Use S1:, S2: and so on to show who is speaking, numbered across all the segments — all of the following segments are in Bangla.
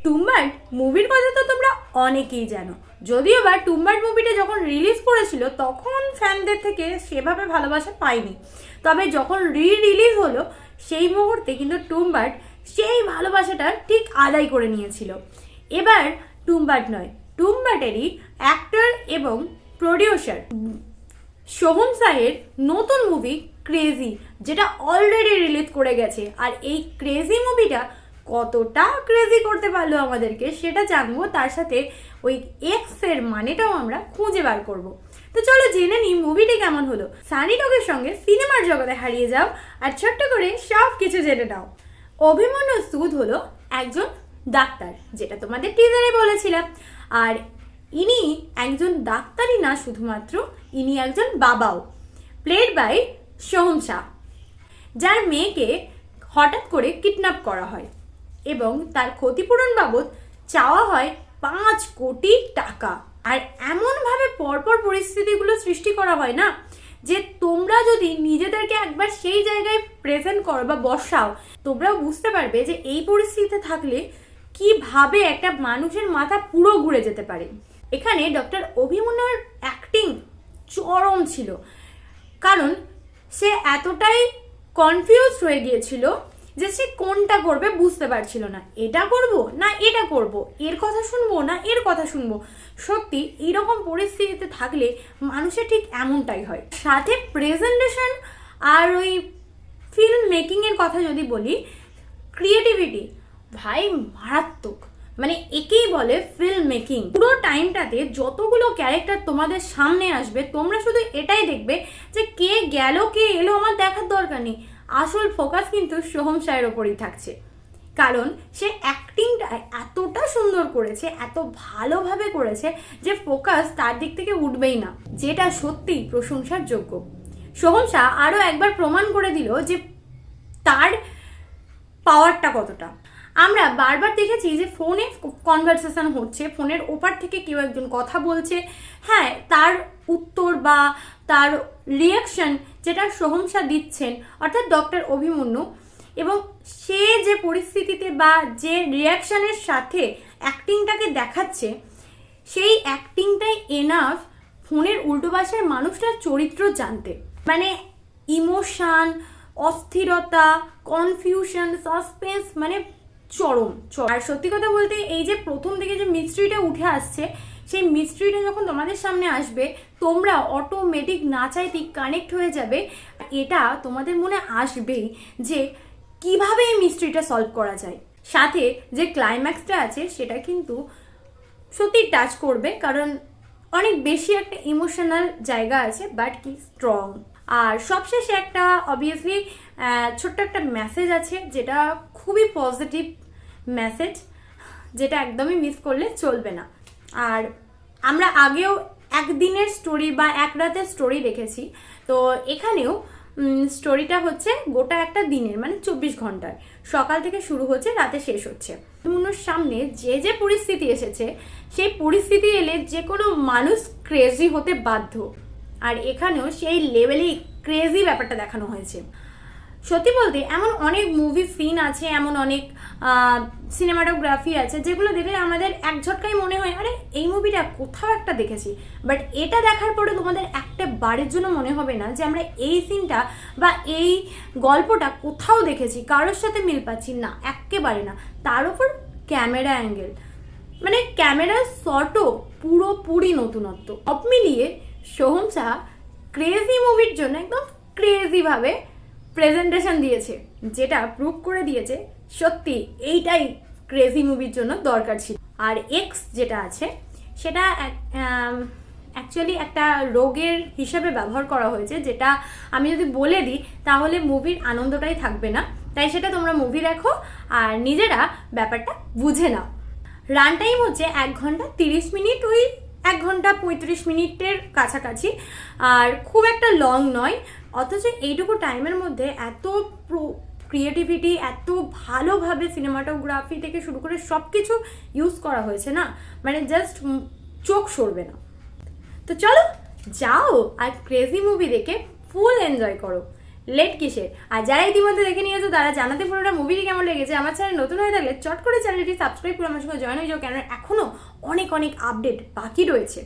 S1: টুম্বার্ড মুভির কথা তো তোমরা অনেকেই জানো, যদিও বা টুম্বার্ড মুভিটা যখন রিলিজ করেছিল তখন ফ্যানদের থেকে সেভাবে ভালোবাসা পায়নি, তবে যখন রিলিজ হলো সেই মুহূর্তে কিন্তু টুম্বার্ড সেই ভালোবাসাটা ঠিক আদায় করে নিয়েছিল। এবার টুম্বার্ড নয়, টুম্বার্ডেরই অ্যাক্টর এবং প্রডিউসার সোহম শাহের নতুন মুভি ক্রেজি, যেটা অলরেডি রিলিজ করে গেছে। আর এই ক্রেজি মুভিটা কতটা ক্রেজি করতে পারলো আমাদেরকে সেটা জানবো, তার সাথে ওই এক্স এর মানেটাও আমরা খুঁজে বার করব। তো চলো জেনে নিই মুভিটি কেমন হলো। সানি টকের সঙ্গে সিনেমার জগতে হারিয়ে যাও আর ছোট্ট করে সব কিছু জেনে নাও। অভিমন্যু সুদ হলো একজন ডাক্তার, যেটা তোমাদের টিজারে বলেছিলাম। আর ইনি একজন ডাক্তারই না শুধুমাত্র, ইনি একজন বাবাও, প্লেড বাই সোহম শাহ, যার মেয়েকে হঠাৎ করে কিডন্যাপ করা হয় এবং তার ক্ষতিপূরণ বাবদ চাওয়া হয় 5 কোটি টাকা। আর এমনভাবে পরপর পরিস্থিতিগুলো সৃষ্টি করা হয় না, যে তোমরা যদি নিজেদেরকে একবার সেই জায়গায় প্রেজেন্ট করো বা বসাও, তোমরাও বুঝতে পারবে যে এই পরিস্থিতিতে থাকলে কিভাবে একটা মানুষের মাথা পুরো ঘুরে যেতে পারে। এখানে ডক্টর অভিমন্যুর অ্যাক্টিং চরম ছিল, কারণ সে এতটাই কনফিউজ হয়ে গিয়েছিল যে সে কোনটা করবে বুঝতে পারছিল না, এটা করব না এটা করব, এর কথা শুনবো না এর কথা শুনবো। সত্যি এইরকম পরিস্থিতিতে থাকলে মানুষের ঠিক এমনটাই হয়। সাথে প্রেজেন্টেশন আর ওই ফিল্ম মেকিংয়ের কথা যদি বলি, ক্রিয়েটিভিটি ভাই মারাত্মক, মানে একেই বলে ফিল্ম মেকিং। পুরো টাইমটাতে যতগুলো ক্যারেক্টার তোমাদের সামনে আসবে, তোমরা শুধু এটাই দেখবে যে কে গেল কে এলো আমার দেখার দরকার নেই, আসল ফোকাস কিন্তু সোহম শাহের ওপরই থাকছে। কারণ সে অ্যাক্টিংটা এতটা সুন্দর করেছে, এত ভালোভাবে করেছে যে ফোকাস তার দিক থেকে উঠবেই না, যেটা সত্যিই প্রশংসার যোগ্য। সোহম শাহ আরও একবার প্রমাণ করে দিল যে তার পাওয়ারটা কতটা। আমরা বারবার দেখেছি যে ফোনে কনভারসেশন হচ্ছে, ফোনের ওপার থেকে কেউ একজন কথা বলছে, হ্যাঁ তার উত্তর বা তার রিয়াকশন যেটা সোহম শাহ দিচ্ছেন অর্থাৎ ডক্টর অভিমন্যু, এবং সে যে পরিস্থিতিতে বা যে রিয়াকশনের সাথে অ্যাক্টিংটাকে দেখাচ্ছে, সেই অ্যাক্টিংটাই এনাফ ফোনের উল্টো পাশের মানুষটার চরিত্র জানতে। মানে ইমোশন, অস্থিরতা, কনফিউশন, সাসপেন্স, মানে চরম। আর সত্যি কথা বলতে এই যে প্রথম দিকে যে মিস্ট্রিটা উঠে আসছে, সেই মিস্ট্রিটা যখন তোমাদের সামনে আসবে তোমরা অটোমেটিক না চাইতেই কানেক্ট হয়ে যাবে। এটা তোমাদের মনে আসবেই যে কিভাবে এই মিস্ট্রিটা সলভ করা যায়। সাথে যে ক্লাইম্যাক্সটা আছে সেটা কিন্তু সত্যি টাচ করবে, কারণ অনেক বেশি একটা ইমোশনাল জায়গা আছে, বাট কি স্ট্রং। আর সবশেষে একটা অবভিয়াসলি ছোট্ট একটা মেসেজ আছে, যেটা খুবই পজিটিভ মেসেজ, যেটা একদমই মিস করলে চলবে না। আর আমরা আগেও একদিনের স্টোরি বা এক রাতের স্টোরি দেখেছি, তো এখানেও স্টোরিটা হচ্ছে গোটা একটা দিনের, মানে 24 ঘন্টার, সকাল থেকে শুরু হচ্ছে রাতে শেষ হচ্ছে। অভিমন্যুর সামনে যে যে পরিস্থিতি এসেছে, সেই পরিস্থিতি এলে যে কোনো মানুষ ক্রেজি হতে বাধ্য, আর এখানেও সেই লেভেলেই ক্রেজি ব্যাপারটা দেখানো হয়েছে। সত্যি বলতে এমন অনেক মুভি সিন আছে, এমন অনেক সিনেমাটোগ্রাফি আছে যেগুলো দেখলে আমাদের এক ঝটকাই মনে হয় আরে এই মুভিটা কোথাও একটা দেখেছি, বাট এটা দেখার পরে তোমাদের একটা বারের জন্য মনে হবে না যে আমরা এই সিনটা বা এই গল্পটা কোথাও দেখেছি, কারোর সাথে মিল পাচ্ছি না, একেবারে না। তার উপর ক্যামেরা অ্যাঙ্গেল, মানে ক্যামেরার শটও পুরোপুরি নতুনত্ব। সব মিলিয়ে সোহম শাহ ক্রেজি মুভির জন্য একদম ক্রেজিভাবে প্রেজেন্টেশন দিয়েছে, যেটা প্রুভ করে দিয়েছে সত্যি এইটাই ক্রেজি মুভির জন্য দরকার ছিল। আর এক্স যেটা আছে সেটা অ্যাকচুয়ালি একটা রোগের হিসাবে ব্যবহার করা হয়েছে, যেটা আমি যদি বলে দিই তাহলে মুভির আনন্দটাই থাকবে না, তাই সেটা তোমরা মুভি দেখো আর নিজেরা ব্যাপারটা বুঝে নাও। রান টাইম হচ্ছে 1 ঘন্টা 30 মিনিট, ওই 1 ঘন্টা 35 মিনিটের কাছাকাছি, আর খুব একটা লং নয়। অথচ এইটুকু টাইমের মধ্যে এত ক্রিয়েটিভিটি, এত ভালোভাবে সিনেমাটোগ্রাফি থেকে শুরু করে সব কিছু ইউজ করা হয়েছে না, মানে জাস্ট চোখ সরবে না। তো চলো যাও আর ক্রেজি মুভি দেখে ফুল এনজয় করো। লেট কিসের? আর যারা ইতিমধ্যে দেখে নিয়েছো তারা জানাতে পুরোটা মুভিটি কেমন লেগেছে। আমার চ্যানেল নতুন হয়ে থাকলে চট করে চ্যানেলটি সাবস্ক্রাইব করে আমার সঙ্গে জয়েন হয়ে যাও, কেন এখনও অনেক অনেক আপডেট বাকি রয়েছে।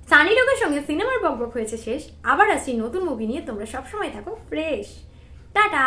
S1: সানি লোকের সঙ্গে সিনেমার বকবক হয়েছে শেষ, আবার আসছি নতুন মুভি নিয়ে। তোমরা সবসময় থাকো ফ্রেশ। টাটা।